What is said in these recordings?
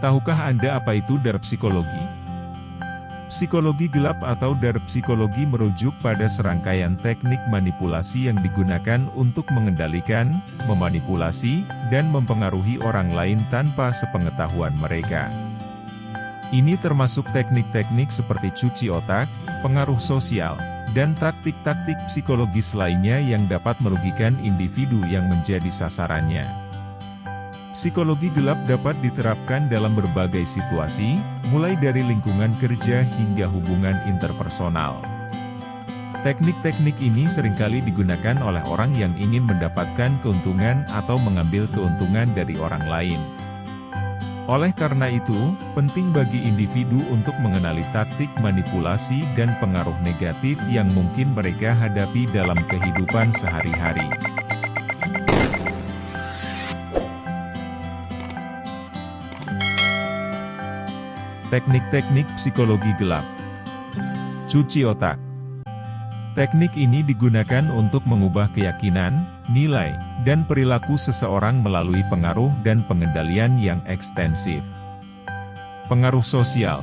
Tahukah Anda apa itu dark psikologi? Psikologi gelap atau dark psikologi merujuk pada serangkaian teknik manipulasi yang digunakan untuk mengendalikan, memanipulasi, dan mempengaruhi orang lain tanpa sepengetahuan mereka. Ini termasuk teknik-teknik seperti cuci otak, pengaruh sosial, dan taktik-taktik psikologis lainnya yang dapat merugikan individu yang menjadi sasarannya. Psikologi gelap dapat diterapkan dalam berbagai situasi, mulai dari lingkungan kerja hingga hubungan interpersonal. Teknik-teknik ini seringkali digunakan oleh orang yang ingin mendapatkan keuntungan atau mengambil keuntungan dari orang lain. Oleh karena itu, penting bagi individu untuk mengenali taktik manipulasi dan pengaruh negatif yang mungkin mereka hadapi dalam kehidupan sehari-hari. Teknik-teknik psikologi gelap. Cuci otak. Teknik ini digunakan untuk mengubah keyakinan, nilai, dan perilaku seseorang melalui pengaruh dan pengendalian yang ekstensif. Pengaruh sosial.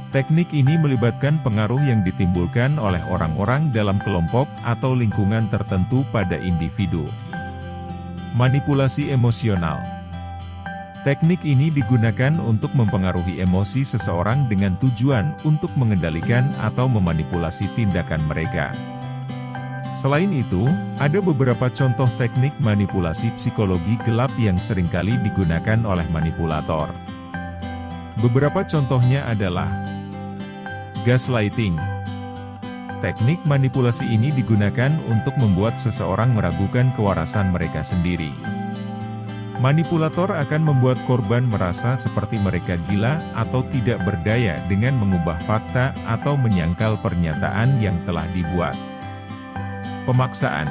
Teknik ini melibatkan pengaruh yang ditimbulkan oleh orang-orang dalam kelompok atau lingkungan tertentu pada individu. Manipulasi emosional. Teknik ini digunakan untuk mempengaruhi emosi seseorang dengan tujuan untuk mengendalikan atau memanipulasi tindakan mereka. Selain itu, ada beberapa contoh teknik manipulasi psikologi gelap yang seringkali digunakan oleh manipulator. Beberapa contohnya adalah gaslighting. Teknik manipulasi ini digunakan untuk membuat seseorang meragukan kewarasan mereka sendiri. Manipulator akan membuat korban merasa seperti mereka gila atau tidak berdaya dengan mengubah fakta atau menyangkal pernyataan yang telah dibuat. Pemaksaan.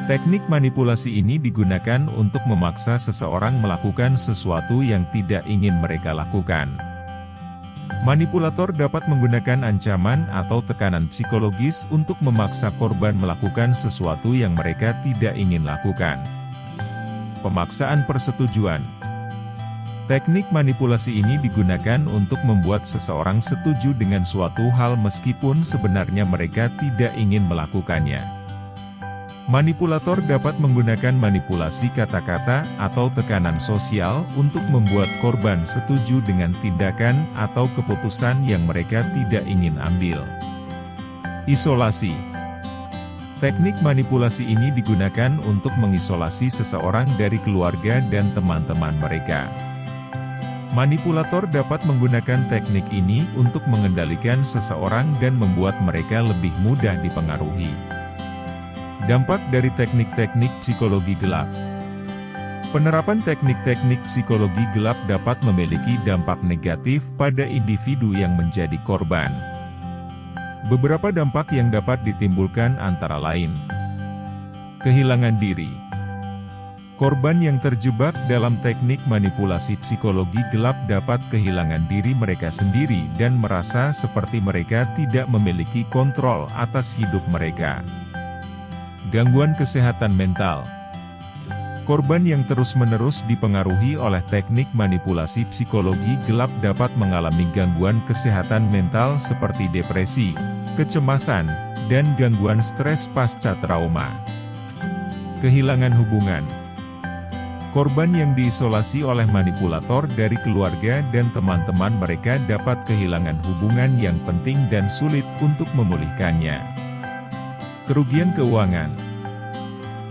Teknik manipulasi ini digunakan untuk memaksa seseorang melakukan sesuatu yang tidak ingin mereka lakukan. Manipulator dapat menggunakan ancaman atau tekanan psikologis untuk memaksa korban melakukan sesuatu yang mereka tidak ingin lakukan. Pemaksaan persetujuan. Teknik manipulasi ini digunakan untuk membuat seseorang setuju dengan suatu hal meskipun sebenarnya mereka tidak ingin melakukannya. Manipulator dapat menggunakan manipulasi kata-kata atau tekanan sosial untuk membuat korban setuju dengan tindakan atau keputusan yang mereka tidak ingin ambil. Isolasi. Teknik manipulasi ini digunakan untuk mengisolasi seseorang dari keluarga dan teman-teman mereka. Manipulator dapat menggunakan teknik ini untuk mengendalikan seseorang dan membuat mereka lebih mudah dipengaruhi. Dampak dari teknik-teknik psikologi gelap. Penerapan teknik-teknik psikologi gelap dapat memiliki dampak negatif pada individu yang menjadi korban. Beberapa dampak yang dapat ditimbulkan antara lain: kehilangan diri. Korban yang terjebak dalam teknik manipulasi psikologi gelap dapat kehilangan diri mereka sendiri dan merasa seperti mereka tidak memiliki kontrol atas hidup mereka. Gangguan kesehatan mental. Korban yang terus-menerus dipengaruhi oleh teknik manipulasi psikologi gelap dapat mengalami gangguan kesehatan mental seperti depresi, kecemasan, dan gangguan stres pasca trauma. Kehilangan hubungan. Korban yang diisolasi oleh manipulator dari keluarga dan teman-teman mereka dapat kehilangan hubungan yang penting dan sulit untuk memulihkannya. Kerugian keuangan.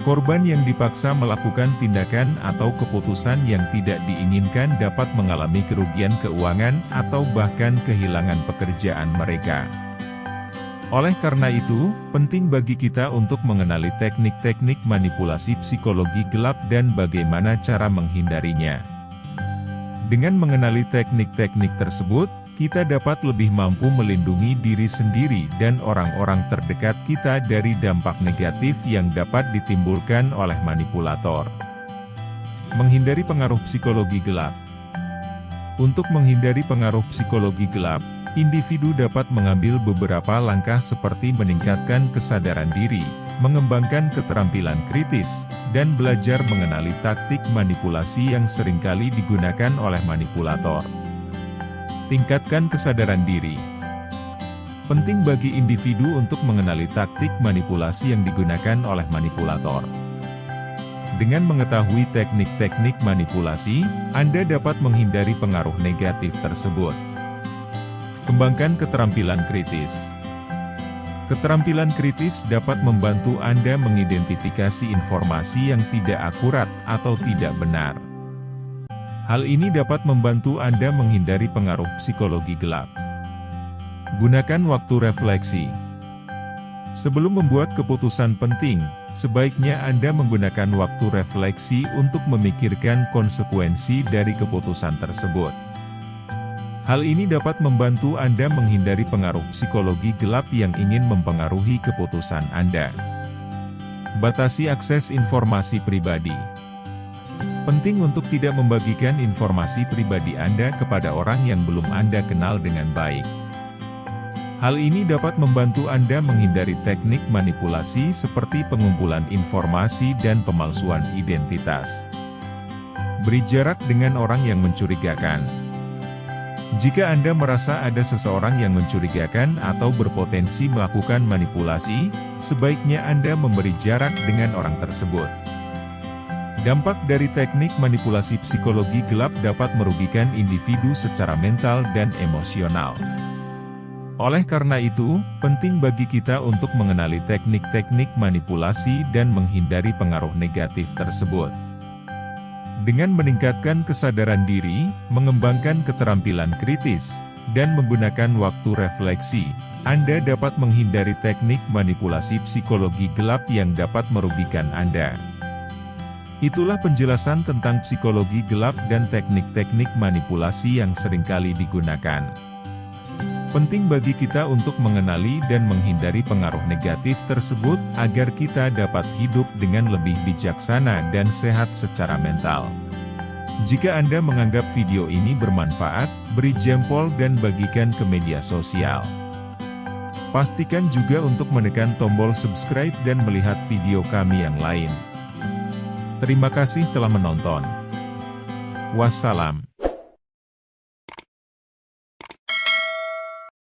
Korban yang dipaksa melakukan tindakan atau keputusan yang tidak diinginkan dapat mengalami kerugian keuangan atau bahkan kehilangan pekerjaan mereka. Oleh karena itu, penting bagi kita untuk mengenali teknik-teknik manipulasi psikologi gelap dan bagaimana cara menghindarinya. Dengan mengenali teknik-teknik tersebut, kita dapat lebih mampu melindungi diri sendiri dan orang-orang terdekat kita dari dampak negatif yang dapat ditimbulkan oleh manipulator. Menghindari pengaruh psikologi gelap. Untuk menghindari pengaruh psikologi gelap, individu dapat mengambil beberapa langkah seperti meningkatkan kesadaran diri, mengembangkan keterampilan kritis, dan belajar mengenali taktik manipulasi yang seringkali digunakan oleh manipulator. Tingkatkan kesadaran diri. Penting bagi individu untuk mengenali taktik manipulasi yang digunakan oleh manipulator. Dengan mengetahui teknik-teknik manipulasi, Anda dapat menghindari pengaruh negatif tersebut. Kembangkan keterampilan kritis. Keterampilan kritis dapat membantu Anda mengidentifikasi informasi yang tidak akurat atau tidak benar. Hal ini dapat membantu Anda menghindari pengaruh psikologi gelap. Gunakan waktu refleksi. Sebelum membuat keputusan penting, sebaiknya Anda menggunakan waktu refleksi untuk memikirkan konsekuensi dari keputusan tersebut. Hal ini dapat membantu Anda menghindari pengaruh psikologi gelap yang ingin mempengaruhi keputusan Anda. Batasi akses informasi pribadi. Penting untuk tidak membagikan informasi pribadi Anda kepada orang yang belum Anda kenal dengan baik. Hal ini dapat membantu Anda menghindari teknik manipulasi seperti pengumpulan informasi dan pemalsuan identitas. Beri jarak dengan orang yang mencurigakan. Jika Anda merasa ada seseorang yang mencurigakan atau berpotensi melakukan manipulasi, sebaiknya Anda memberi jarak dengan orang tersebut. Dampak dari teknik manipulasi psikologi gelap dapat merugikan individu secara mental dan emosional. Oleh karena itu, penting bagi kita untuk mengenali teknik-teknik manipulasi dan menghindari pengaruh negatif tersebut. Dengan meningkatkan kesadaran diri, mengembangkan keterampilan kritis, dan menggunakan waktu refleksi, Anda dapat menghindari teknik manipulasi psikologi gelap yang dapat merugikan Anda. Itulah penjelasan tentang psikologi gelap dan teknik-teknik manipulasi yang seringkali digunakan. Penting bagi kita untuk mengenali dan menghindari pengaruh negatif tersebut agar kita dapat hidup dengan lebih bijaksana dan sehat secara mental. Jika Anda menganggap video ini bermanfaat, beri jempol dan bagikan ke media sosial. Pastikan juga untuk menekan tombol subscribe dan melihat video kami yang lain. Terima kasih telah menonton. Wassalam.